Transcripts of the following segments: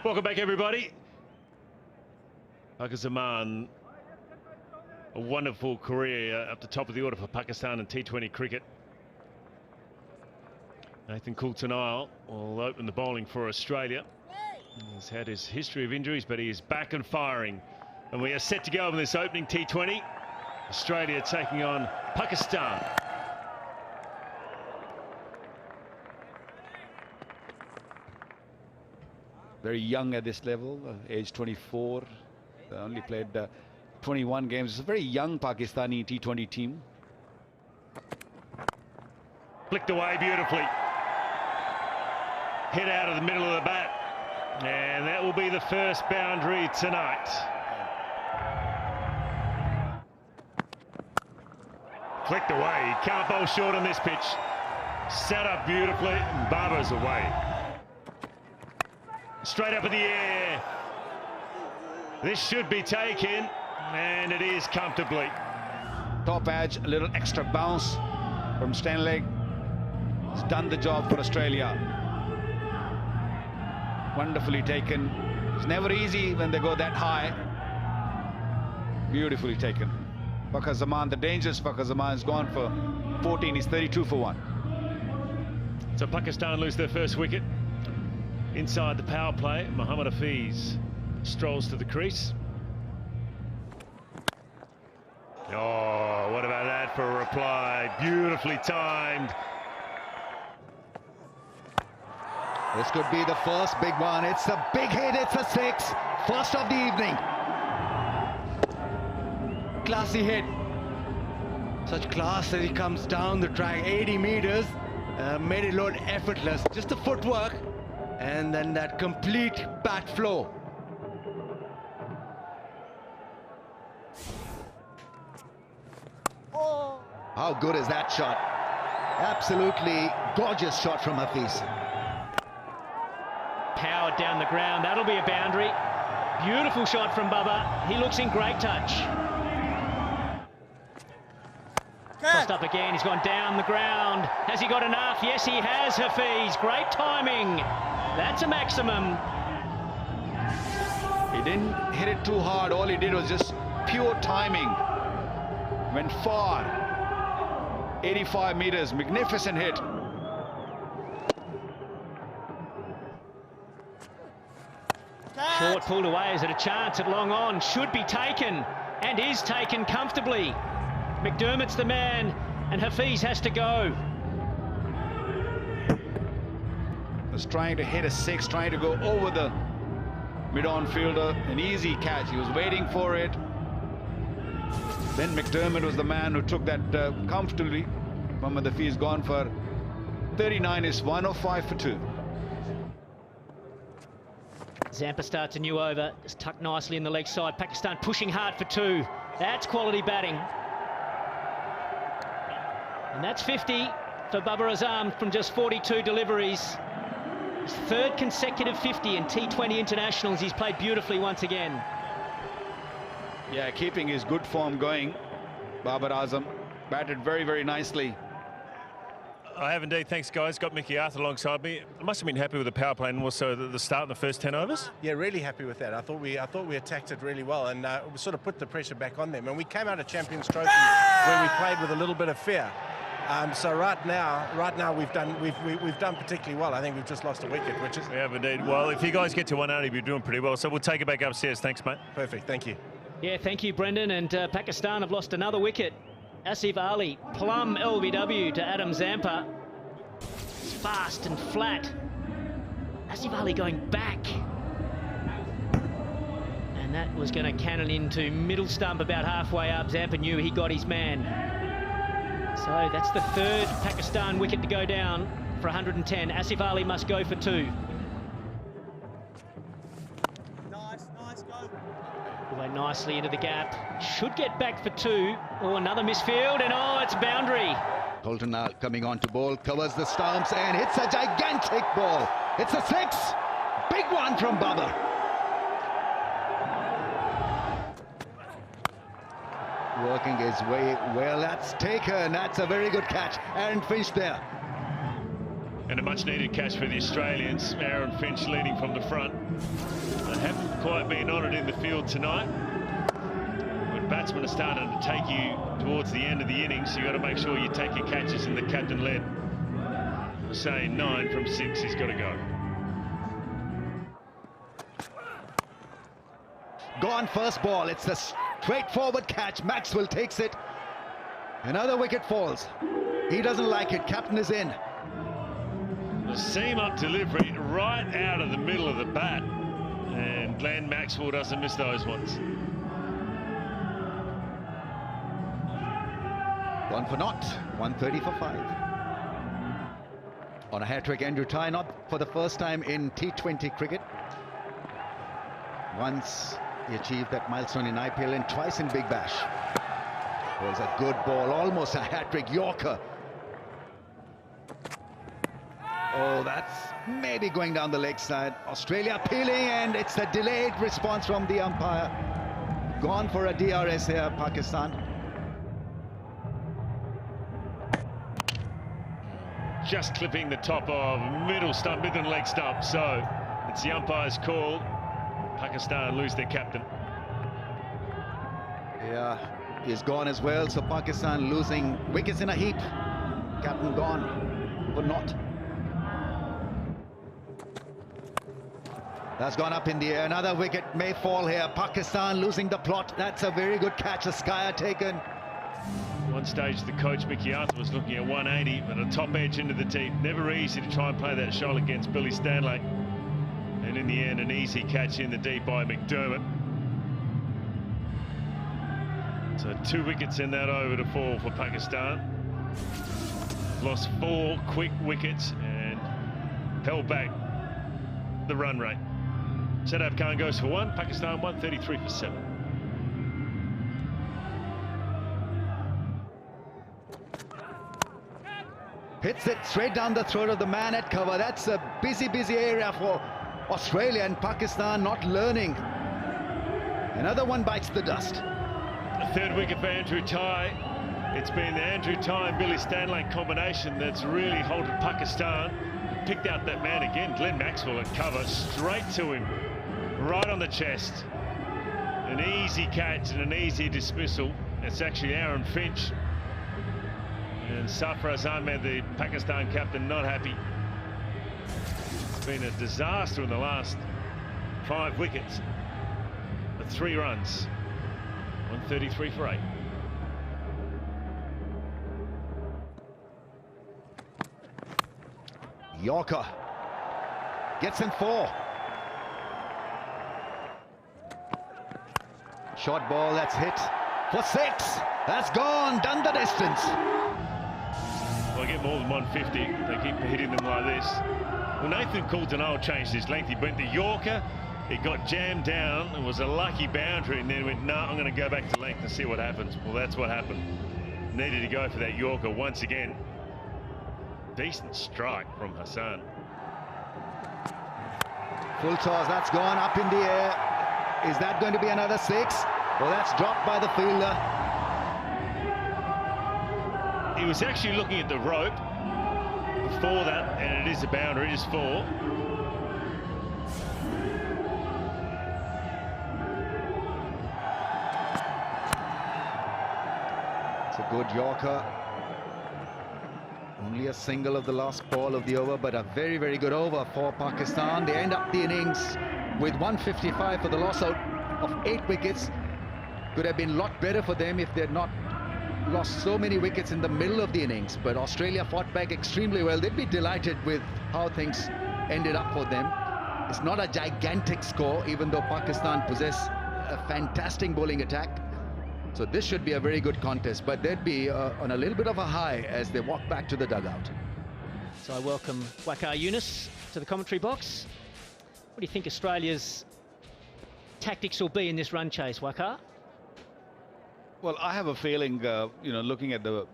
Welcome back, everybody. Babar Azam, a wonderful career up the top of the order for Pakistan in T20 cricket. Nathan Coulter-Nile will open the bowling for Australia. He's had his history of injuries, but he is back and firing. And we are set to go in this opening T20. Australia taking on Pakistan. Very young at this level, age 24. Only played 21 games. It's a very young Pakistani T20 team. Flicked away beautifully. Hit out of the middle of the bat. And that will be the first boundary tonight. Flicked away. He can't bowl short on this pitch. Set up beautifully. And Babar's away. Straight up in the air. This should be taken, and it is comfortably. Top edge, a little extra bounce from Stanley. It's done the job for Australia. Wonderfully taken. It's never easy when they go that high. Beautifully taken. Babar Azam, the dangerous Babar Azam, has gone for 14. He's 32 for 1. So Pakistan lose their first wicket. Inside the power play, Mohammad Hafiz strolls to the crease. Oh, what about that for a reply? Beautifully timed. This could be the first big one. It's a big hit. It's a 6. First of the evening. Classy hit. Such class as he comes down the track, 80 meters. Made it look effortless. Just the footwork. And then that complete bat flow. Oh. How good is that shot? Absolutely gorgeous shot from Hafiz. Powered down the ground, that'll be a boundary. Beautiful shot from Babar. He looks in great touch. Crossed up again, he's gone down the ground. Has he got enough? Yes, he has, Hafiz. Great timing. That's a maximum. He didn't hit it too hard. All he did was just pure timing. Went far. 85 meters. Magnificent hit. Short pulled away. Is it a chance at long on? Should be taken, and is taken comfortably. McDermott's the man, and Hafiz has to go. Was trying to hit a 6, trying to go over the mid-on fielder. An easy catch. He was waiting for it. Then McDermott was the man who took that comfortably. Mohammad Hafiz gone for 39. Is 105 for 2. Zampa starts a new over. It's tucked nicely in the leg side. Pakistan pushing hard for 2. That's quality batting. And that's 50 for Babar Azam from just 42 deliveries. His third consecutive 50 in T20 internationals. He's played beautifully once again. Yeah, keeping his good form going. Babar Azam batted very, very nicely. I have indeed. Thanks, guys. Got Mickey Arthur alongside me. I must have been happy with the power play and also the start in the first 10 overs. Yeah, really happy with that. I thought we attacked it really well, and we sort of put the pressure back on them. And we came out of Champions Trophy where we played with a little bit of fear. So right now we've done particularly well. I think we've just lost a wicket, which is... We have indeed. Well, if you guys get to 180, you're doing pretty well. So we'll take it back upstairs. Thanks, mate. Perfect. Thank you. Yeah, thank you, Brendan. And Pakistan have lost another wicket. Asif Ali, plum LBW to Adam Zampa. It's fast and flat. Asif Ali going back. And that was going to cannon into middle stump about halfway up. Zampa knew he got his man. So that's the third Pakistan wicket to go down for 110. Asif Ali must go for 2. Nice, go. Away nicely into the gap. Should get back for 2. Oh, another misfield, and oh, it's boundary. Coulter-Nile coming on to bowl, covers the stumps and hits a gigantic ball. It's a 6. Big one from Babar. Working his way well. That's taken. That's a very good catch. And Finch there. And a much needed catch for the Australians. Aaron Finch leading from the front. They haven't quite been on it in the field tonight. When batsmen are starting to take you towards the end of the innings, you've got to make sure you take your catches, and the captain led, saying 9 from 6, he's got to go. Gone first ball. It's a straightforward catch. Maxwell takes it. Another wicket falls. He doesn't like it. Captain is in. The seam-up delivery right out of the middle of the bat, and Glenn Maxwell doesn't miss those ones. Gone for naught. 130 for 5. On a hat-trick, Andrew Tye, not for the first time in T20 cricket. Once he achieved that milestone in IPL and twice in Big Bash. It was a good ball, almost a hat-trick Yorker. Oh, that's maybe going down the leg side. Australia appealing, and it's a delayed response from the umpire. Gone for a DRS here, Pakistan. Just clipping the top of middle stump, mid and leg stump. So it's the umpire's call. Pakistan lose their captain. Yeah, he's gone as well. So Pakistan losing wickets in a heap. Captain gone for naught. That's gone up in the air. Another wicket may fall here. Pakistan losing the plot. That's a very good catch. A Skyer taken. One stage the coach Mickey Arthur was looking at 180 with a top edge into the deep. Never easy to try and play that shot against Billy Stanley. And in the end, an easy catch in the deep by McDermott. So 2 wickets in that over to fall for Pakistan. Lost 4 quick wickets and held back the run rate. Shadab Khan goes for 1, Pakistan 133 for 7. Hits it straight down the throat of the man at cover. That's a busy area for Australia, and Pakistan not learning. Another one bites the dust. A 3rd wicket for Andrew Tye. It's been the Andrew Tye and Billy Stanley combination that's really halted Pakistan. Picked out that man again, Glenn Maxwell at cover, straight to him, right on the chest. An easy catch and an easy dismissal. It's actually Aaron Finch. And Babar Azam made the Pakistan captain not happy. It's been a disaster in the last 5 wickets. The 3 runs. 133 for 8. Yorker gets him 4. Short ball, that's hit for 6. That's gone, done the distance. Well, get more than 150. They keep hitting them like this. Well, Nathan Coulter changed his length. He went the Yorker. It got jammed down. It was a lucky boundary, and then went, no, I'm going to go back to length and see what happens. Well, that's what happened. Needed to go for that Yorker once again. Decent strike from Hassan. Full toss, that's gone up in the air. Is that going to be another 6? Well, that's dropped by the fielder. He was actually looking at the rope before that, and it is a boundary, it is 4. It's a good Yorker. Only a single of the last ball of the over, but a very good over for Pakistan. They end up the innings with 155 for the loss out of 8 wickets. Could have been a lot better for them if they had not lost so many wickets in the middle of the innings. But Australia fought back extremely well. They'd be delighted with how things ended up for them. It's not a gigantic score, even though Pakistan possess a fantastic bowling attack. So this should be a very good contest, but they'd be on a little bit of a high as they walk back to the dugout. So I welcome Waqar Younis to the commentary box. What do you think Australia's tactics will be in this run chase, Waqar? Well, I have a feeling, looking at the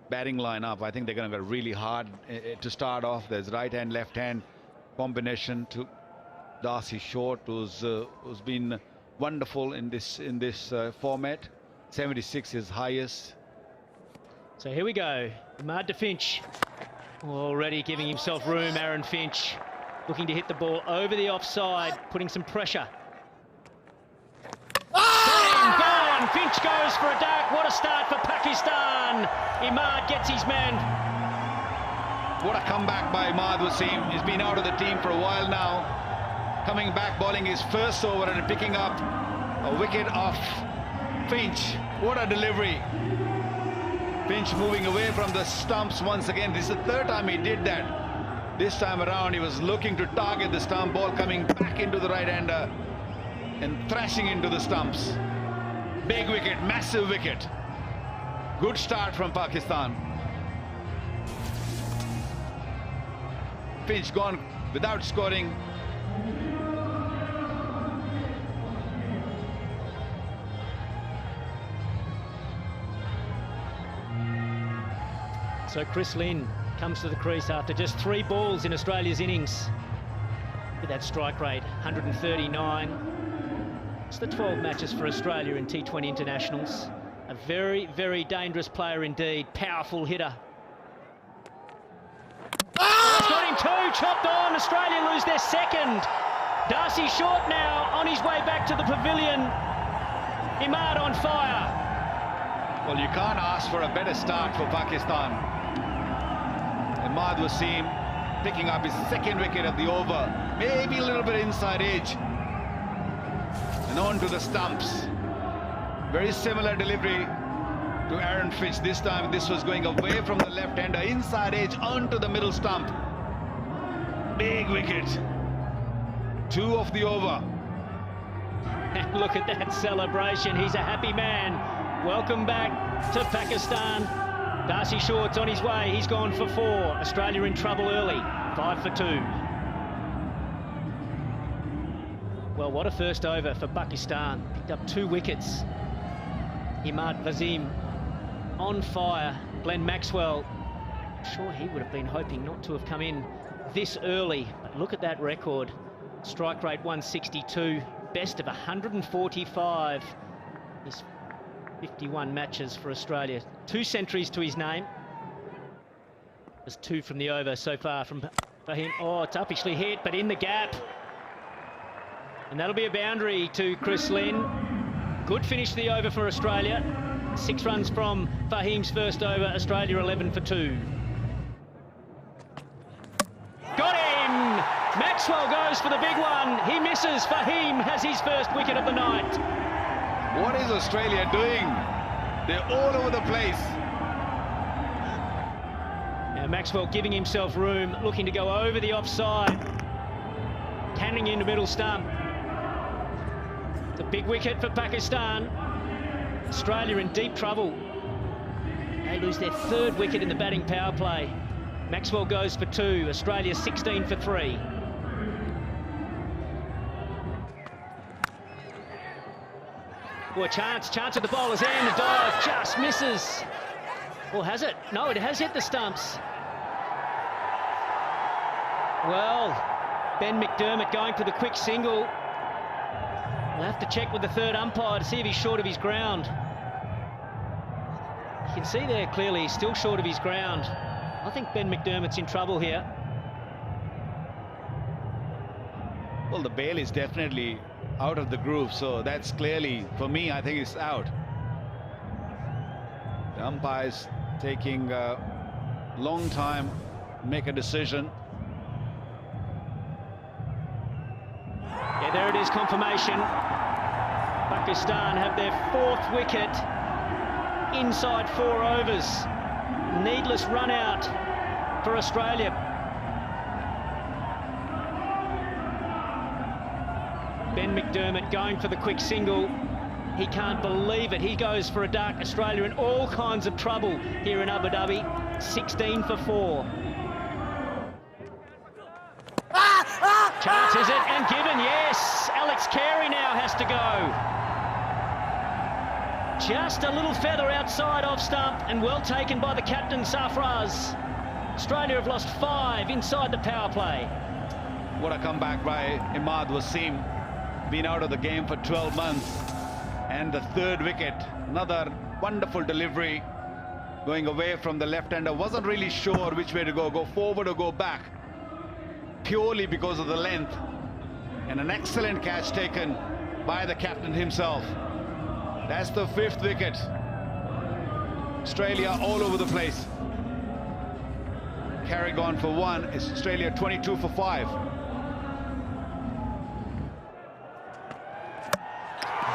batting lineup, I think they're going to go really hard to start off. There's right-hand, left-hand combination to Darcy Short, who's been wonderful in this format. 76 is highest. So here we go. Ahmad to Finch. Already giving himself room, Aaron Finch. Looking to hit the ball over the offside, putting some pressure. Gone! Finch goes for a duck. What a start for Pakistan. Imad gets his man. What a comeback by Imad Wasim. He's been out of the team for a while now. Coming back, bowling his first over and picking up a wicket off Finch. What a delivery. Finch moving away from the stumps once again. This is the third time he did that. This time around, he was looking to target the stump, ball coming back into the right-hander and thrashing into the stumps. Big wicket, massive wicket. Good start from Pakistan. Finch gone without scoring. So Chris Lynn comes to the crease after just 3 balls in Australia's innings. With that strike rate, 139. It's the 12 matches for Australia in T20 internationals. A very, very dangerous player indeed. Powerful hitter. He's got him too, chopped on. Australia lose their second. Darcy Short now on his way back to the pavilion. Imad on fire. Well, you can't ask for a better start for Pakistan. Imad Wasim picking up his second wicket of the over. Maybe a little bit inside edge. And on to the stumps. Very similar delivery to Aaron Finch. This time this was going away from the left-hander, inside edge onto the middle stump. Big wicket. 2 off the over. And look at that celebration. He's a happy man. Welcome back to Pakistan. Darcy Short's on his way. He's gone for 4. Australia in trouble early. 5 for 2. Well, what a first over for Pakistan. Picked up 2 wickets. Imad Wasim on fire. Glenn Maxwell, I'm sure he would have been hoping not to have come in this early. But look at that record. Strike rate 162. Best of 145. His 51 matches for Australia. 2 centuries to his name. There's 2 from the over so far from him. Oh, it's uppishly hit, but in the gap. And that'll be a boundary to Chris Lynn. Good finish to the over for Australia. 6 runs from Fahim's first over. Australia 11 for 2. Got him! Maxwell goes for the big one. He misses. Fahim has his first wicket of the night. What is Australia doing? They're all over the place. Now Maxwell giving himself room, looking to go over the offside. Canning into middle stump. It's a big wicket for Pakistan. Australia in deep trouble. They lose their 3rd wicket in the batting power play. Maxwell goes for 2. Australia 16 for 3. Oh, a chance at the bowler's end. The dive just misses. Or has it? No, it has hit the stumps. Well, Ben McDermott going for the quick single. We'll have to check with the 3rd umpire to see if he's short of his ground. You can see there clearly he's still short of his ground. I think Ben McDermott's in trouble here. Well, the bail is definitely out of the groove, so that's clearly, for me, I think it's out. The umpire's taking a long time to make a decision. Yeah, there it is, confirmation. Pakistan have their 4th wicket inside 4 overs. Needless run out for Australia. Ben McDermott going for the quick single. He can't believe it. He goes for a duck. Australia in all kinds of trouble here in Abu Dhabi. 16 for 4. Chance is it? And given, yes. Alex Carey now has to go. Just a little feather outside off stump and well taken by the captain, Sarfraz. Australia have lost 5 inside the power play. What a comeback by Imad Wasim. Been out of the game for 12 months. And the 3rd wicket. Another wonderful delivery. going away from the left-hander. Wasn't really sure which way to go forward or go back, purely because of the length. And an excellent catch taken by the captain himself. That's the 5th wicket. Australia all over the place. Carrigan for 1. It's Australia 22 for 5.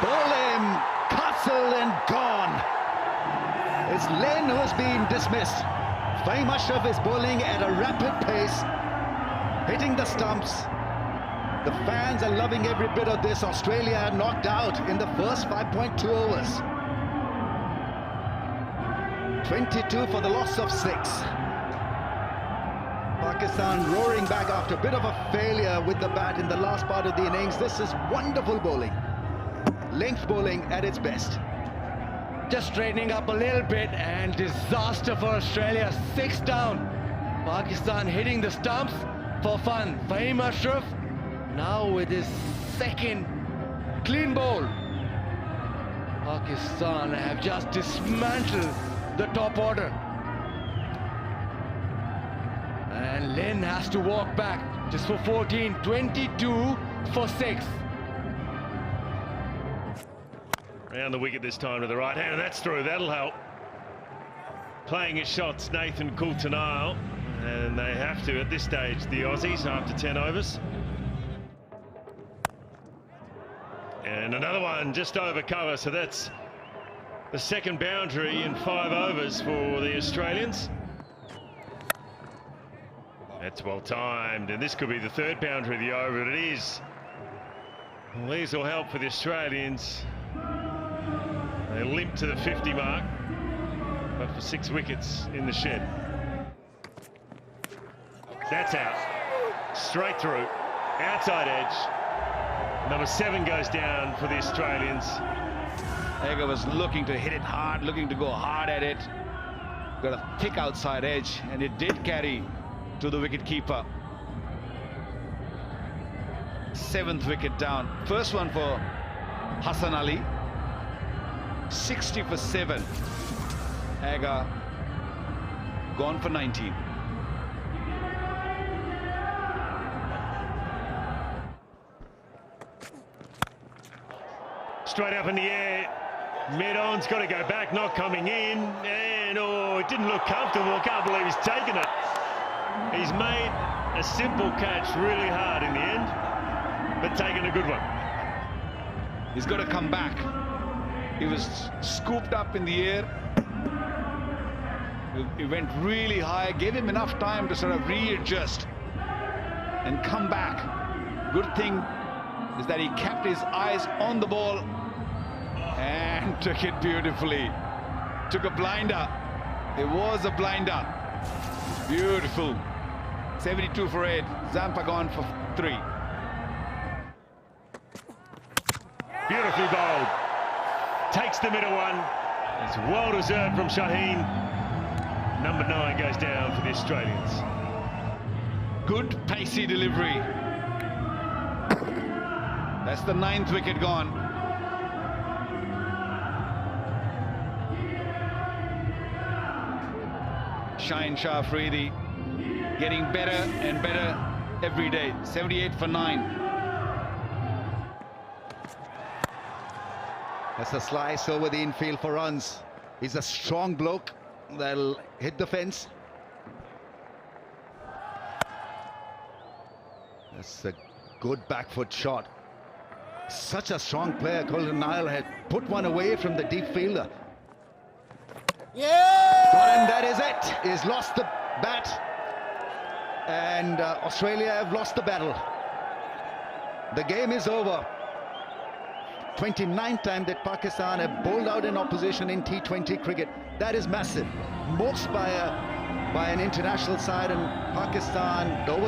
Ball in, Castle and gone. It's Len who has been dismissed. Fahim Ashraf is bowling at a rapid pace, hitting the stumps. The fans are loving every bit of this. Australia knocked out in the first 5.2 overs. 22 for the loss of 6. Pakistan roaring back after a bit of a failure with the bat in the last part of the innings. This is wonderful bowling. Length bowling at its best. Just straightening up a little bit, and disaster for Australia. 6 down. Pakistan hitting the stumps for fun. Fahim Ashraf now with his 2nd clean bowl. Pakistan have just dismantled the top order. And Len has to walk back just for 14. 22 for 6. Round the wicket this time to the right hand, and that's through. That'll help. Playing his shots, Nathan Coulter-Nile, and they have to at this stage, the Aussies, after 10 overs. And another one just over cover, so that's the 2nd boundary in 5 overs for the Australians. That's well timed, and this could be the 3rd boundary of the over, but it is. Well, these will help for the Australians. They limp to the 50 mark, but for 6 wickets in the shed. That's out. Straight through. Outside edge. Number 7 goes down for the Australians. Agar was looking to hit it hard, looking to go hard at it. Got a thick outside edge, and it did carry to the wicket keeper. 7th wicket down. First one for Hassan Ali. 60 for 7. Agar gone for 19. Straight up in the air. Mid-on's got to go back, not coming in. And oh, it didn't look comfortable. I can't believe he's taken it. He's made a simple catch really hard in the end, but taken a good one. He's got to come back. He was scooped up in the air. He went really high, gave him enough time to sort of readjust and come back. Good thing is that he kept his eyes on the ball and took it beautifully. Took a blinder. It was a blinder. Beautiful. 72 for 8. Zampa gone for 3. Beautifully bowled. Takes the middle one. It's well deserved from Shaheen. Number 9 goes down for the Australians. Good pacey delivery. That's the 9th wicket gone. Shaheen Shah Afridi getting better and better every day. 78 for 9. That's a slice over the infield for runs. He's a strong bloke. That'll hit the fence. That's a good back foot shot. Such a strong player. Coulter-Nile had put one away from the deep fielder. Yeah! And that is it. He's lost the bat. And Australia have lost the battle. The game is over. 29th time that Pakistan have bowled out in opposition in T20 cricket. That is massive. Most by an international side, and Pakistan over the